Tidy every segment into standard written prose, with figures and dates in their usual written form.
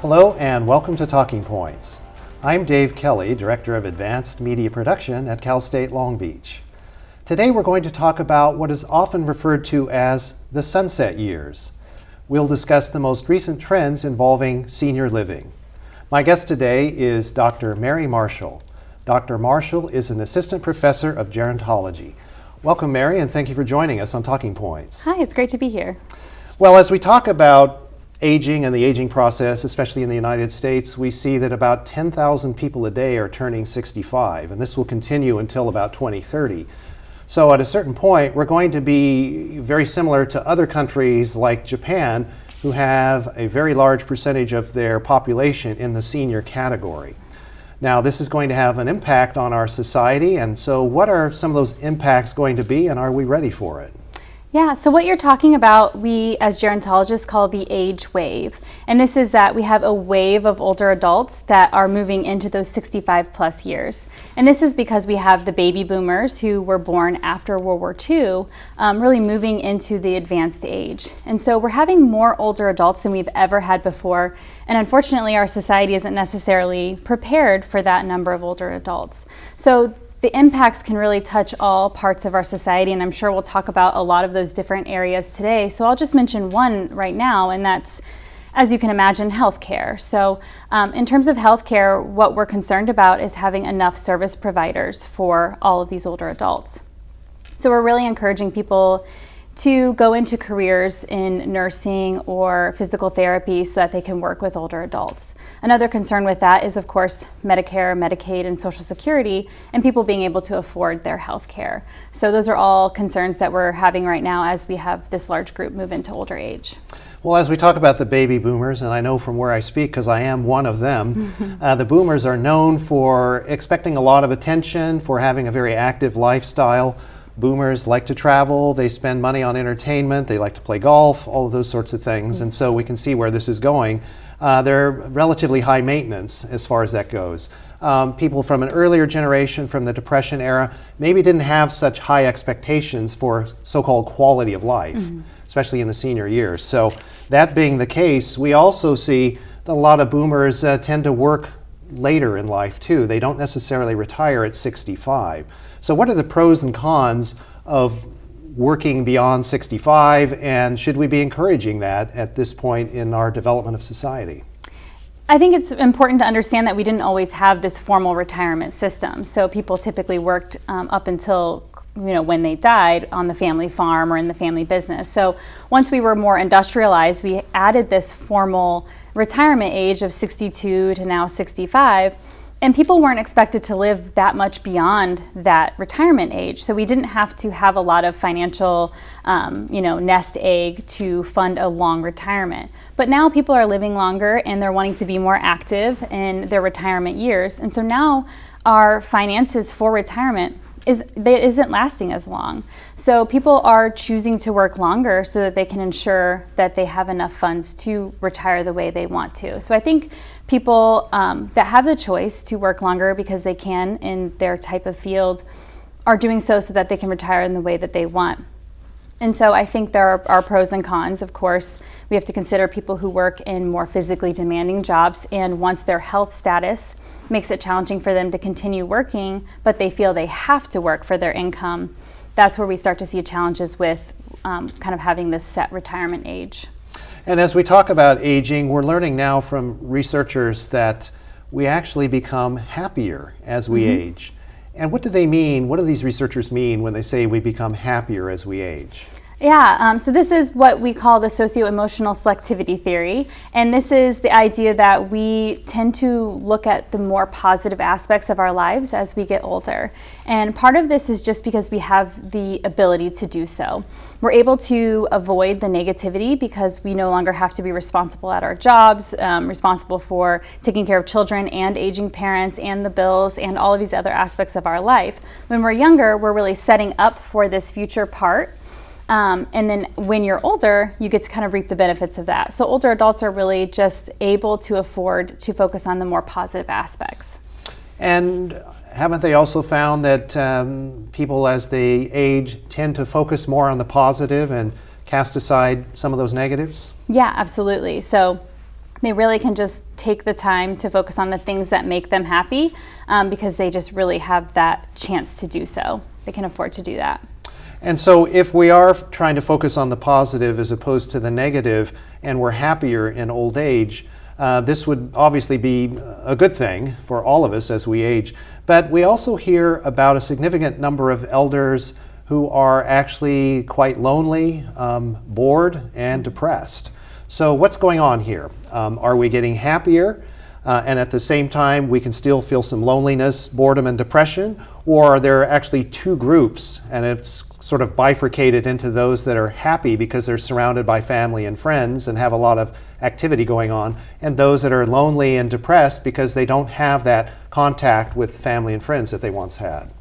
Hello and welcome to Talking Points. I'm Dave Kelly, Director of Advanced Media Production at Cal State Long Beach. Today we're going to talk about what is often referred to as the sunset years. We'll discuss the most recent trends involving senior living. My guest today is Dr. Mary Marshall. Dr. Marshall is an Assistant Professor of Gerontology. Welcome, Mary, and thank you for joining us on Talking Points. Hi, it's great to be here. Well, as we talk about aging and the aging process, especially in the United States, we see that about 10,000 people a day are turning 65, and this will continue until about 2030. So at a certain point, we're going to be very similar to other countries like Japan, who have a very large percentage of their population in the senior category. Now, this is going to have an impact on our society, and so what are some of those impacts going to be, and are we ready for it? Yeah, so what you're talking about, we as gerontologists call the age wave. And this is that we have a wave of older adults that are moving into those 65 plus years. And this is because we have the baby boomers who were born after World War II really moving into the advanced age. And so we're having more older adults than we've ever had before. And unfortunately, our society isn't necessarily prepared for that number of older adults. So the impacts can really touch all parts of our society, and I'm sure we'll talk about a lot of those different areas today. So I'll just mention one right now, and that's, as you can imagine, healthcare. So in terms of healthcare, what we're concerned about is having enough service providers for all of these older adults. So we're really encouraging people to go into careers in nursing or physical therapy so that they can work with older adults. Another concern with that is, of course, Medicare, Medicaid, and Social Security, and people being able to afford their health care. So those are all concerns that we're having right now as we have this large group move into older age. Well, as we talk about the baby boomers, and I know from where I speak because I am one of them, the boomers are known for expecting a lot of attention, for having a very active lifestyle. Boomers like to travel, they spend money on entertainment, they like to play golf, all of those sorts of things, and so we can see where this is going. They're relatively high maintenance as far as that goes. People from an earlier generation, from the Depression era, maybe didn't have such high expectations for so-called quality of life, especially in the senior years. So that being the case, we also see that a lot of boomers tend to work later in life too. They don't necessarily retire at 65. So what are the pros and cons of working beyond 65, and should we be encouraging that at this point in our development of society? I think it's important to understand that we didn't always have this formal retirement system. So people typically worked up until when they died on the family farm or in the family business. So once we were more industrialized, we added this formal retirement age of 62 to now 65. And people weren't expected to live that much beyond that retirement age. So we didn't have to have a lot of financial, nest egg to fund a long retirement. But now people are living longer and they're wanting to be more active in their retirement years. And so now our finances for retirement isn't lasting as long. So people are choosing to work longer so that they can ensure that they have enough funds to retire the way they want to. So I think people that have the choice to work longer because they can in their type of field are doing so that they can retire in the way that they want. And so I think there are pros and cons. Of course, we have to consider people who work in more physically demanding jobs, and once their health status makes it challenging for them to continue working, but they feel they have to work for their income, that's where we start to see challenges with kind of having this set retirement age. And as we talk about aging, we're learning now from researchers that we actually become happier as we age. And what do they mean? What do these researchers mean when they say we become happier as we age? Yeah, so this is what we call the Socioemotional selectivity theory, and this is the idea that we tend to look at the more positive aspects of our lives as we get older. And part of this is just because we have the ability to do so. We're able to avoid the negativity because we no longer have to be responsible at our jobs, responsible for taking care of children and aging parents and the bills and all of these other aspects of our life. When we're younger, we're really setting up for this future part. And then when you're older, you get to kind of reap the benefits of that. So older adults are really just able to afford to focus on the more positive aspects. And haven't they also found that people as they age tend to focus more on the positive and cast aside some of those negatives? Yeah, absolutely. So they really can just take the time to focus on the things that make them happy, because they just really have that chance to do so. They can afford to do that. And so if we are trying to focus on the positive as opposed to the negative, and we're happier in old age, this would obviously be a good thing for all of us as we age. But we also hear about a significant number of elders who are actually quite lonely, bored, and depressed. So what's going on here? Are we getting happier, and at the same time we can still feel some loneliness, boredom, and depression? Or are there actually two groups, and it's sort of bifurcated into those that are happy because they're surrounded by family and friends and have a lot of activity going on, and those that are lonely and depressed because they don't have that contact with family and friends that they once had?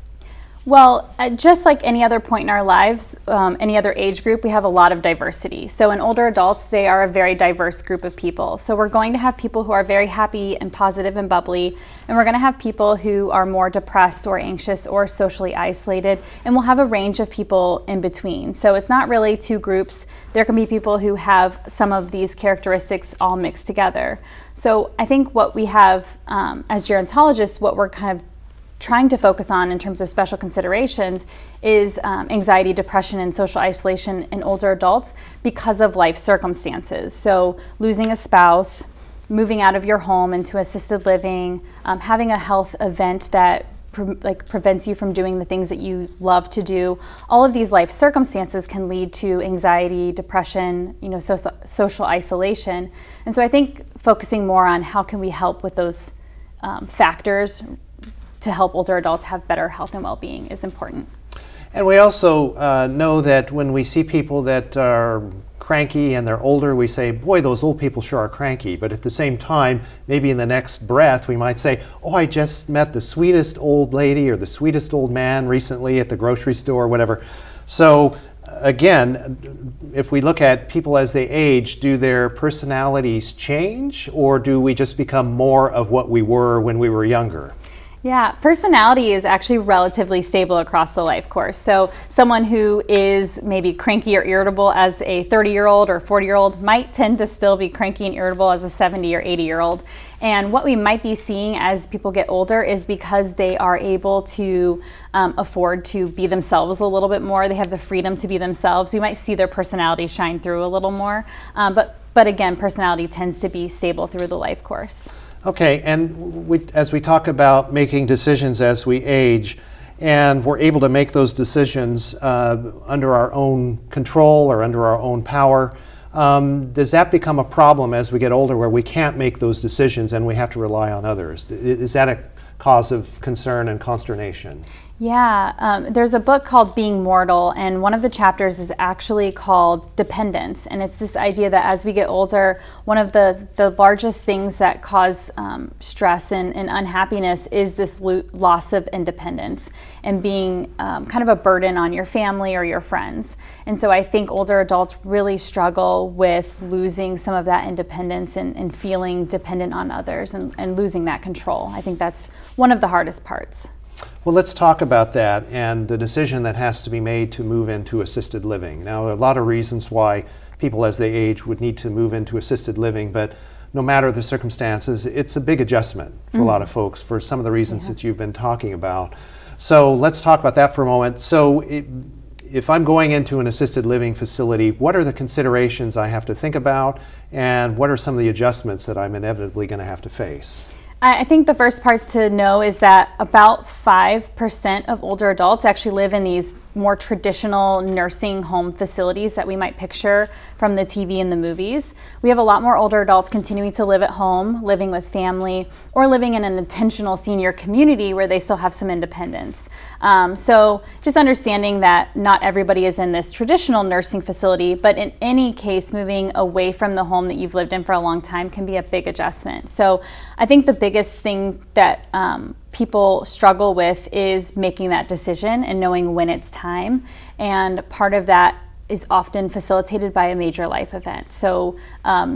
Well, just like any other point in our lives, any other age group, we have a lot of diversity. So in older adults, they are a very diverse group of people. So we're going to have people who are very happy and positive and bubbly, and we're going to have people who are more depressed or anxious or socially isolated, and we'll have a range of people in between. So it's not really two groups. There can be people who have some of these characteristics all mixed together. So I think what we have as gerontologists, what we're kind of trying to focus on in terms of special considerations is anxiety, depression, and social isolation in older adults because of life circumstances. So losing a spouse, moving out of your home into assisted living, having a health event that prevents you from doing the things that you love to do. All of these life circumstances can lead to anxiety, depression, social isolation. And so I think focusing more on how can we help with those factors to help older adults have better health and well-being is important. And we also know that when we see people that are cranky and they're older, we say, boy, those old people sure are cranky. But at the same time, maybe in the next breath, we might say, oh, I just met the sweetest old lady or the sweetest old man recently at the grocery store or whatever. So again, if we look at people as they age, do their personalities change, or do we just become more of what we were when we were younger? Yeah, personality is actually relatively stable across the life course. So someone who is maybe cranky or irritable as a 30-year-old or 40-year-old might tend to still be cranky and irritable as a 70 or 80-year-old. And what we might be seeing as people get older is because they are able to afford to be themselves a little bit more, they have the freedom to be themselves, we might see their personality shine through a little more. But again, personality tends to be stable through the life course. Okay, and as we talk about making decisions as we age, and we're able to make those decisions under our own control or under our own power, does that become a problem as we get older where we can't make those decisions and we have to rely on others? Is that a cause of concern and consternation? Yeah, there's a book called Being Mortal, and one of the chapters is actually called Dependence. And it's this idea that as we get older, one of the largest things that cause stress and unhappiness is this loss of independence and being kind of a burden on your family or your friends. And so I think older adults really struggle with losing some of that independence and feeling dependent on others and losing that control. I think that's one of the hardest parts. Well, let's talk about that and the decision that has to be made to move into assisted living. Now, there are a lot of reasons why people as they age would need to move into assisted living, but no matter the circumstances, it's a big adjustment for a lot of folks for some of the reasons that you've been talking about. So let's talk about that for a moment. So if I'm going into an assisted living facility, what are the considerations I have to think about, and what are some of the adjustments that I'm inevitably going to have to face? I think the first part to know is that about 5% of older adults actually live in these more traditional nursing home facilities that we might picture from the TV and the movies. We have a lot more older adults continuing to live at home, living with family, or living in an intentional senior community where they still have some independence. So just understanding that not everybody is in this traditional nursing facility, but in any case, moving away from the home that you've lived in for a long time can be a big adjustment. So I think the biggest thing that people struggle with is making that decision and knowing when it's time. And part of that is often facilitated by a major life event. So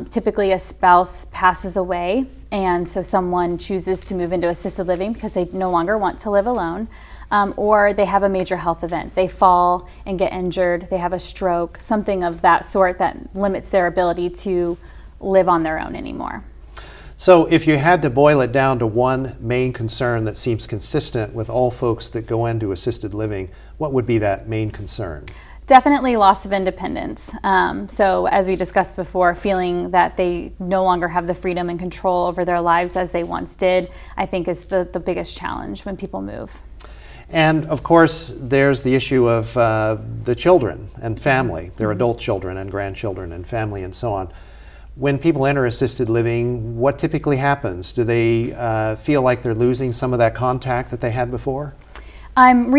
typically a spouse passes away, and so someone chooses to move into assisted living because they no longer want to live alone. Or they have a major health event. They fall and get injured, they have a stroke, something of that sort that limits their ability to live on their own anymore. So if you had to boil it down to one main concern that seems consistent with all folks that go into assisted living, what would be that main concern? Definitely loss of independence. So as we discussed before, feeling that they no longer have the freedom and control over their lives as they once did, I think is the biggest challenge when people move. And of course, there's the issue of the children and family, their adult children and grandchildren and family and so on. When people enter assisted living, what typically happens? Do they feel like they're losing some of that contact that they had before? I'm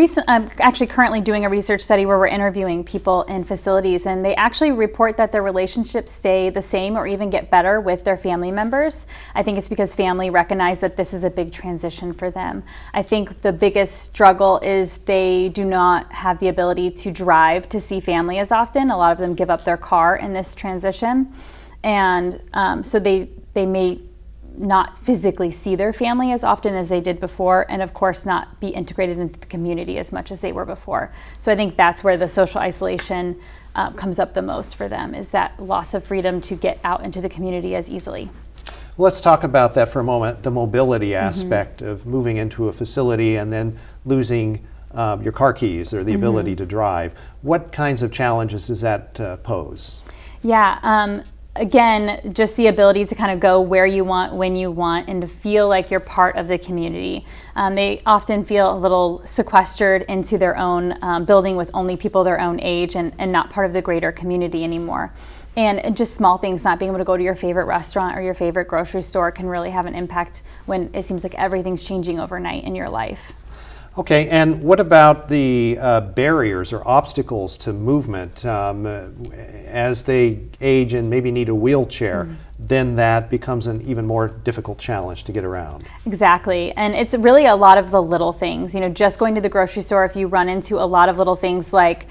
actually currently doing a research study where we're interviewing people in facilities, and they actually report that their relationships stay the same or even get better with their family members. I think it's because family recognize that this is a big transition for them. I think the biggest struggle is they do not have the ability to drive to see family as often. A lot of them give up their car in this transition, and so they may not physically see their family as often as they did before, and of course not be integrated into the community as much as they were before. So I think that's where the social isolation comes up the most for them, is that loss of freedom to get out into the community as easily. Well, let's talk about that for a moment, the mobility aspect of moving into a facility and then losing your car keys or the ability to drive. What kinds of challenges does that pose? Yeah. Again, just the ability to kind of go where you want, when you want, and to feel like you're part of the community. They often feel a little sequestered into their own building with only people their own age and not part of the greater community anymore. And just small things, not being able to go to your favorite restaurant or your favorite grocery store, can really have an impact when it seems like everything's changing overnight in your life. Okay, and what about the barriers or obstacles to movement as they age and maybe need a wheelchair? Then that becomes an even more difficult challenge to get around. Exactly, and it's really a lot of the little things. You know, just going to the grocery store, if you run into a lot of little things like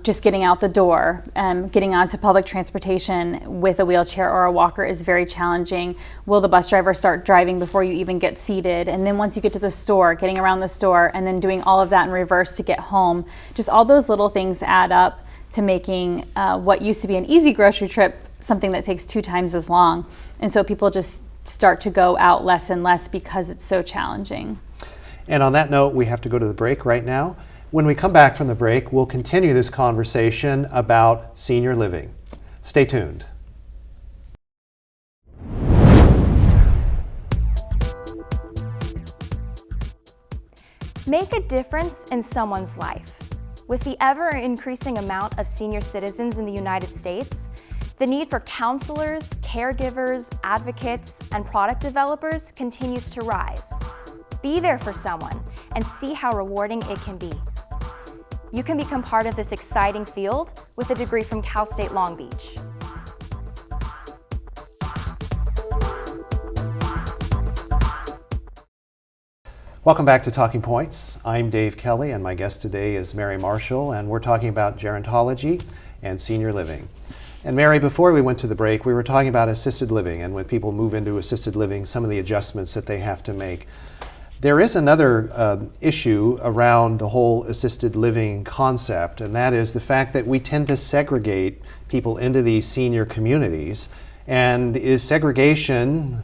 just getting out the door, getting onto public transportation with a wheelchair or a walker is very challenging. Will the bus driver start driving before you even get seated? And then once you get to the store, getting around the store and then doing all of that in reverse to get home. Just all those little things add up to making what used to be an easy grocery trip something that takes 2 times as long. And so people just start to go out less and less because it's so challenging. And on that note, we have to go to the break right now. When we come back from the break, we'll continue this conversation about senior living. Stay tuned. Make a difference in someone's life. With the ever-increasing amount of senior citizens in the United States, the need for counselors, caregivers, advocates, and product developers continues to rise. Be there for someone and see how rewarding it can be. You can become part of this exciting field with a degree from Cal State Long Beach. Welcome back to Talking Points. I'm Dave Kelly, and my guest today is Mary Marshall, and we're talking about gerontology and senior living. And Mary, before we went to the break, we were talking about assisted living, and when people move into assisted living, some of the adjustments that they have to make. There is another issue around the whole assisted living concept, and that is the fact that we tend to segregate people into these senior communities. And is segregation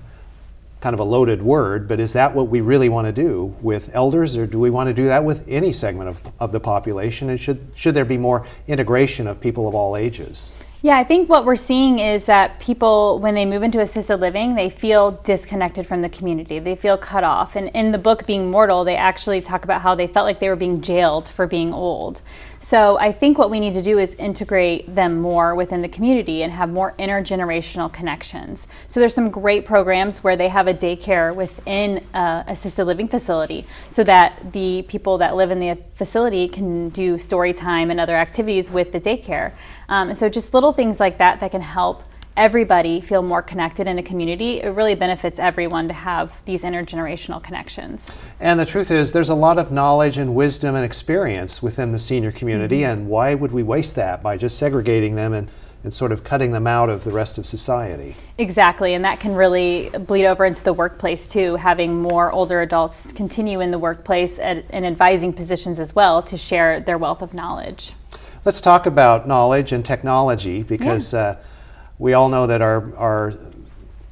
kind of a loaded word, but is that what we really want to do with elders, or do we want to do that with any segment of the population? And should there be more integration of people of all ages? Yeah, I think what we're seeing is that people, when they move into assisted living, they feel disconnected from the community. They feel cut off. And in the book, Being Mortal, they actually talk about how they felt like they were being jailed for being old. So I think what we need to do is integrate them more within the community and have more intergenerational connections. So there's some great programs where they have a daycare within an assisted living facility so that the people that live in the facility can do story time and other activities with the daycare. So just little things like that that can help everybody feel more connected in a community. It really benefits everyone to have these intergenerational connections. And the truth is, there's a lot of knowledge and wisdom and experience within the senior community, and why would we waste that by just segregating them and sort of cutting them out of the rest of society? Exactly, and that can really bleed over into the workplace too, having more older adults continue in the workplace and advising positions as well to share their wealth of knowledge. Let's talk about knowledge and technology, because we all know that our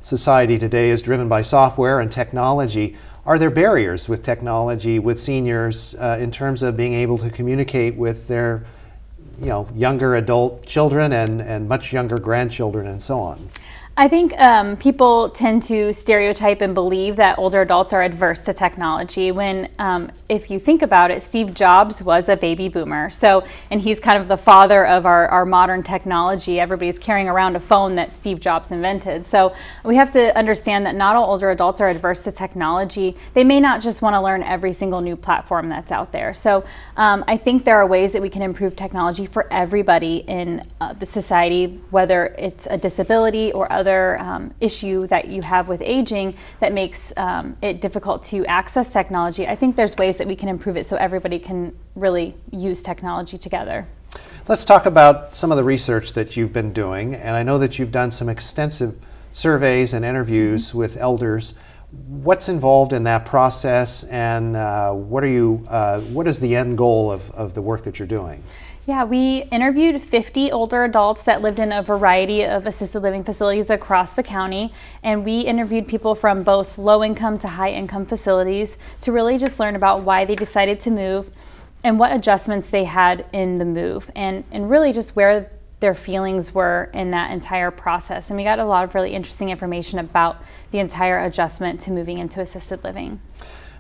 society today is driven by software and technology. Are there barriers with technology with seniors in terms of being able to communicate with their younger adult children and much younger grandchildren and so on? I think people tend to stereotype and believe that older adults are adverse to technology when, if you think about it, Steve Jobs was a baby boomer. And he's kind of the father of our modern technology. Everybody's carrying around a phone that Steve Jobs invented. So we have to understand that not all older adults are adverse to technology. They may not just want to learn every single new platform that's out there. So I think there are ways that we can improve technology for everybody in the society, whether it's a disability or other issue that you have with aging that makes it difficult to access technology. I think there's ways that we can improve it so everybody can really use technology together. Let's talk about some of the research that you've been doing, and I know that you've done some extensive surveys and interviews with elders. What's involved in that process, and what is the end goal of the work that you're doing? Yeah, we interviewed 50 older adults that lived in a variety of assisted living facilities across the county, and we interviewed people from both low-income to high-income facilities to really just learn about why they decided to move and what adjustments they had in the move, and really just where their feelings were in that entire process. And we got a lot of really interesting information about the entire adjustment to moving into assisted living.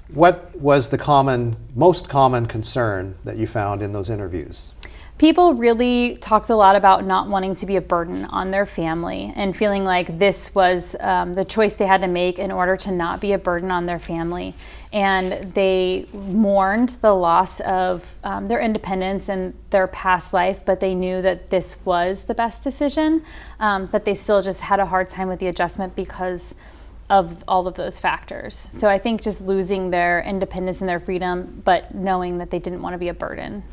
What was the most common concern that you found in those interviews? People really talked a lot about not wanting to be a burden on their family and feeling like this was the choice they had to make in order to not be a burden on their family. And they mourned the loss of their independence and their past life, but they knew that this was the best decision, but they still just had a hard time with the adjustment because of all of those factors. So I think just losing their independence and their freedom, but knowing that they didn't want to be a burden.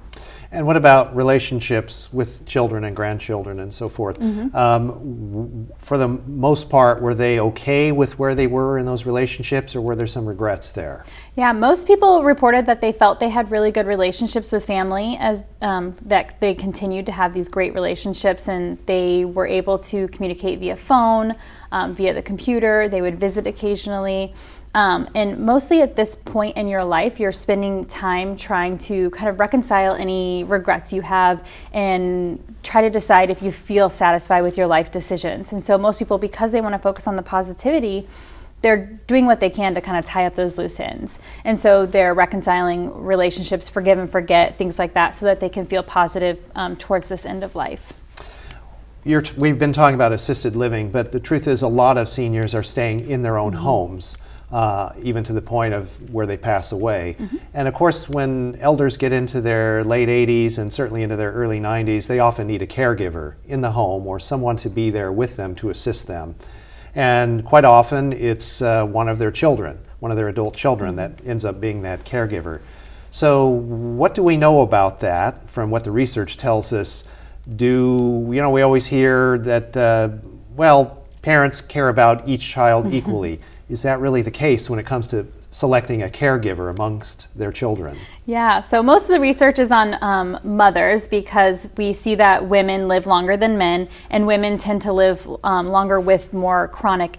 And what about relationships with children and grandchildren and so forth? For the most part, were they okay with where they were in those relationships, or were there some regrets there? Yeah, most people reported that they felt they had really good relationships with family, as that they continued to have these great relationships, and they were able to communicate via phone, via the computer. They would visit occasionally. And mostly at this point in your life, you're spending time trying to kind of reconcile any regrets you have and try to decide if you feel satisfied with your life decisions. And so most people, because they want to focus on the positivity, they're doing what they can to kind of tie up those loose ends. And so they're reconciling relationships, forgive and forget, things like that, so that they can feel positive towards this end of life. We've been talking about assisted living, but the truth is a lot of seniors are staying in their own homes. Even to the point of where they pass away. And of course, when elders get into their late 80s and certainly into their early 90s, they often need a caregiver in the home or someone to be there with them to assist them. And quite often it's one of their children, one of their adult children that ends up being that caregiver. So what do we know about that from what the research tells us? We always hear that, parents care about each child equally. Is that really the case when it comes to selecting a caregiver amongst their children? Yeah, so most of the research is on mothers, because we see that women live longer than men, and women tend to live longer with more chronic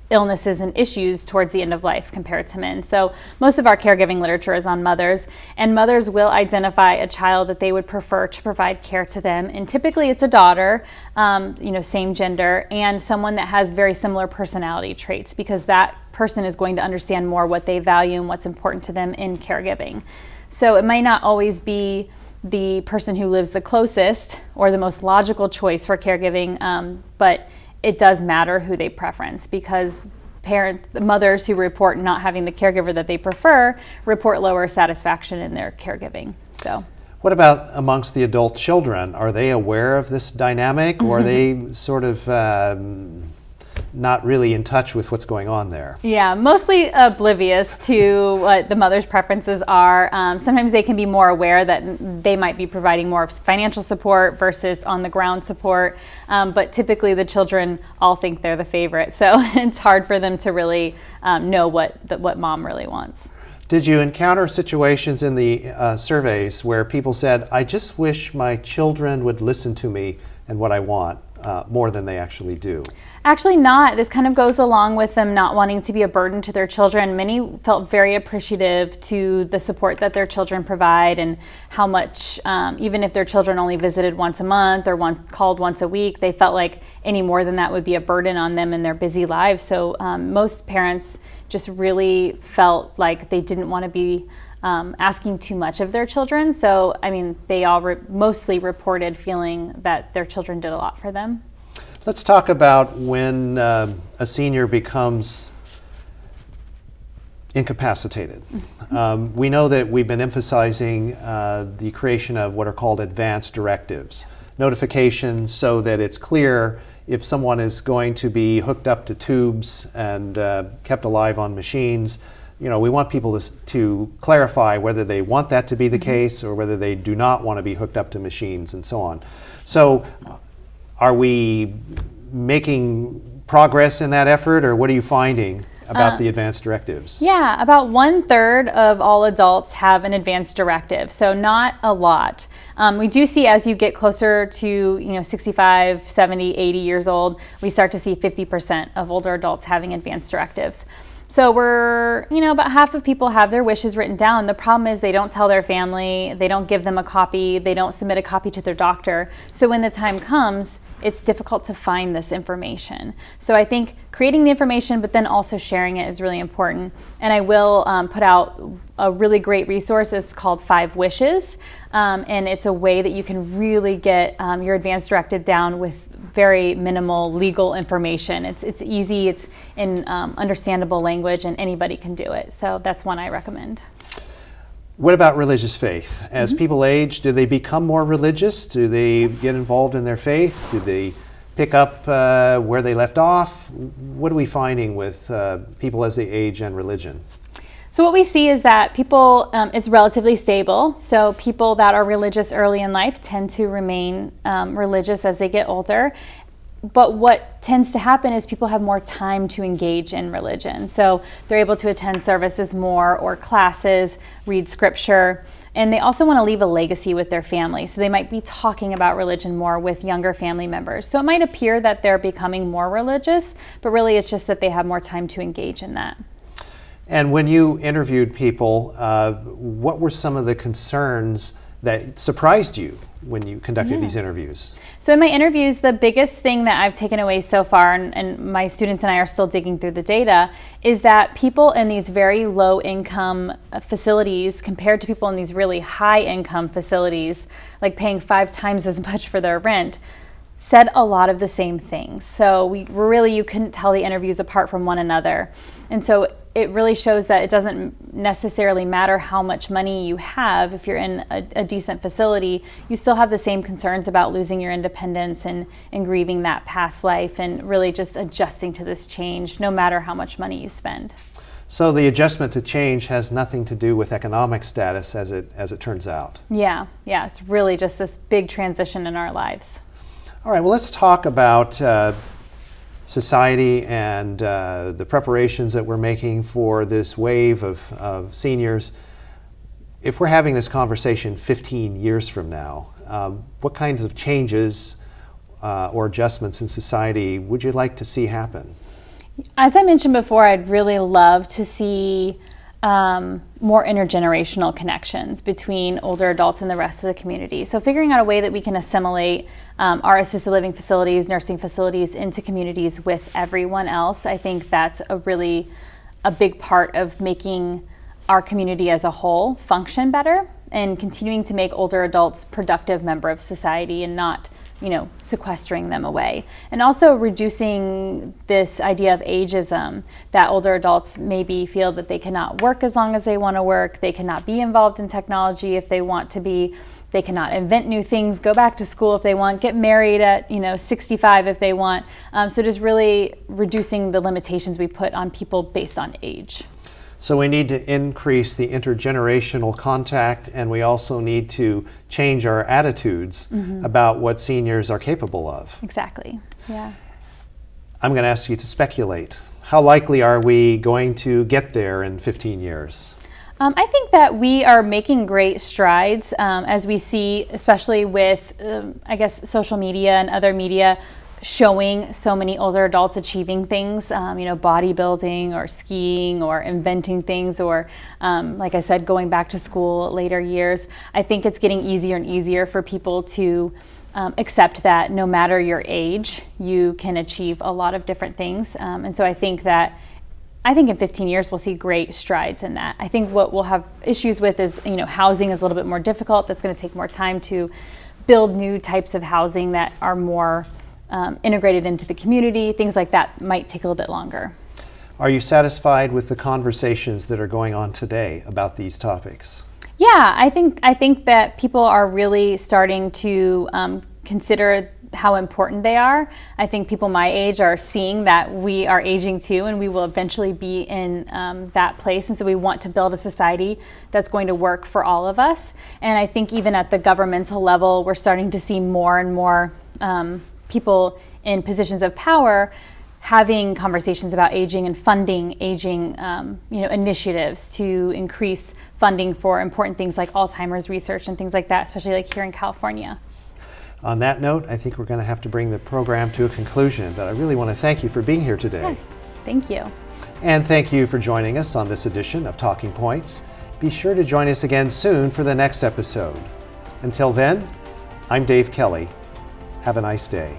illnesses and issues towards the end of life compared to men. So most of our caregiving literature is on mothers, and mothers will identify a child that they would prefer to provide care to them. And typically it's a daughter, same gender, and someone that has very similar personality traits, because that person is going to understand more what they value and what's important to them in caregiving. So it might not always be the person who lives the closest or the most logical choice for caregiving, but it does matter who they preference, because mothers who report not having the caregiver that they prefer report lower satisfaction in their caregiving. So, what about amongst the adult children? Are they aware of this dynamic, or are they sort of not really in touch with what's going on there? Yeah, mostly oblivious to what the mother's preferences are. Sometimes they can be more aware that they might be providing more financial support versus on-the-ground support, but typically the children all think they're the favorite, so it's hard for them to really know what mom really wants. Did you encounter situations in the surveys where people said, I just wish my children would listen to me and what I want? more than they actually do? Actually not. This kind of goes along with them not wanting to be a burden to their children. Many felt very appreciative to the support that their children provide, and how much, even if their children only visited once a month or called once a week, they felt like any more than that would be a burden on them in their busy lives. So most parents just really felt like they didn't want to be asking too much of their children. So, I mean, they all mostly reported feeling that their children did a lot for them. Let's talk about when a senior becomes incapacitated. We know that we've been emphasizing the creation of what are called advanced directives, notifications so that it's clear if someone is going to be hooked up to tubes and kept alive on machines. You know, we want people to clarify whether they want that to be the case or whether they do not want to be hooked up to machines and so on. So are we making progress in that effort, or what are you finding about the advanced directives? Yeah, about 1/3 of all adults have an advanced directive, so not a lot. We do see, as you get closer to 65, 70, 80 years old, we start to see 50% of older adults having advanced directives. So we're, about half of people have their wishes written down. The problem is they don't tell their family, they don't give them a copy, they don't submit a copy to their doctor. So when the time comes, it's difficult to find this information. So I think creating the information, but then also sharing it is really important. And I will put out a really great resource. It's called 5 Wishes. And it's a way that you can really get your advanced directive down with very minimal legal information. It's easy, it's in understandable language, and anybody can do it. So that's one I recommend. What about religious faith? As people age, do they become more religious? Do they get involved in their faith? Do they pick up where they left off? What are we finding with people as they age and religion? So what we see is that people, it's relatively stable. So people that are religious early in life tend to remain religious as they get older. But what tends to happen is people have more time to engage in religion. So they're able to attend services more, or classes, read scripture, and they also want to leave a legacy with their family. So they might be talking about religion more with younger family members. So it might appear that they're becoming more religious, but really it's just that they have more time to engage in that. And when you interviewed people, what were some of the concerns that surprised you when you conducted these interviews? So in my interviews, the biggest thing that I've taken away so far, and my students and I are still digging through the data, is that people in these very low income facilities compared to people in these really high income facilities, like paying 5 times as much for their rent, said a lot of the same things. So you couldn't tell the interviews apart from one another. And so it really shows that it doesn't necessarily matter how much money you have. If you're in a decent facility, you still have the same concerns about losing your independence and grieving that past life, and really just adjusting to this change no matter how much money you spend. So the adjustment to change has nothing to do with economic status, as it turns out. Yeah, it's really just this big transition in our lives. All right, well, let's talk about society and the preparations that we're making for this wave of seniors. If we're having this conversation 15 years from now, what kinds of changes or adjustments in society would you like to see happen? As I mentioned before, I'd really love to see more intergenerational connections between older adults and the rest of the community. So figuring out a way that we can assimilate our assisted living facilities, nursing facilities into communities with everyone else. I think that's a big part of making our community as a whole function better, and continuing to make older adults productive member of society and not sequestering them away. And also reducing this idea of ageism, that older adults maybe feel that they cannot work as long as they want to work, they cannot be involved in technology if they want to be, they cannot invent new things, go back to school if they want, get married at 65 if they want. So just really reducing the limitations we put on people based on age. So we need to increase the intergenerational contact, and we also need to change our attitudes about what seniors are capable of. Exactly, yeah. I'm going to ask you to speculate. How likely are we going to get there in 15 years? I think that we are making great strides as we see, especially with, social media and other media showing so many older adults achieving things, bodybuilding or skiing or inventing things, or like I said, going back to school later years. I think it's getting easier and easier for people to accept that no matter your age, you can achieve a lot of different things. And so I think in 15 years we'll see great strides in that. I think what we'll have issues with is, housing is a little bit more difficult. That's going to take more time to build new types of housing that are more integrated into the community. Things like that might take a little bit longer. Are you satisfied with the conversations that are going on today about these topics? Yeah, I think that people are really starting to consider how important they are. I think people my age are seeing that we are aging too, and we will eventually be in that place. And so we want to build a society that's going to work for all of us. And I think even at the governmental level, we're starting to see more and more people in positions of power having conversations about aging and funding aging initiatives to increase funding for important things like Alzheimer's research and things like that, especially like here in California. On that note, I think we're going to have to bring the program to a conclusion, but I really want to thank you for being here today. Yes, thank you. And thank you for joining us on this edition of Talking Points. Be sure to join us again soon for the next episode. Until then, I'm Dave Kelly. Have a nice day.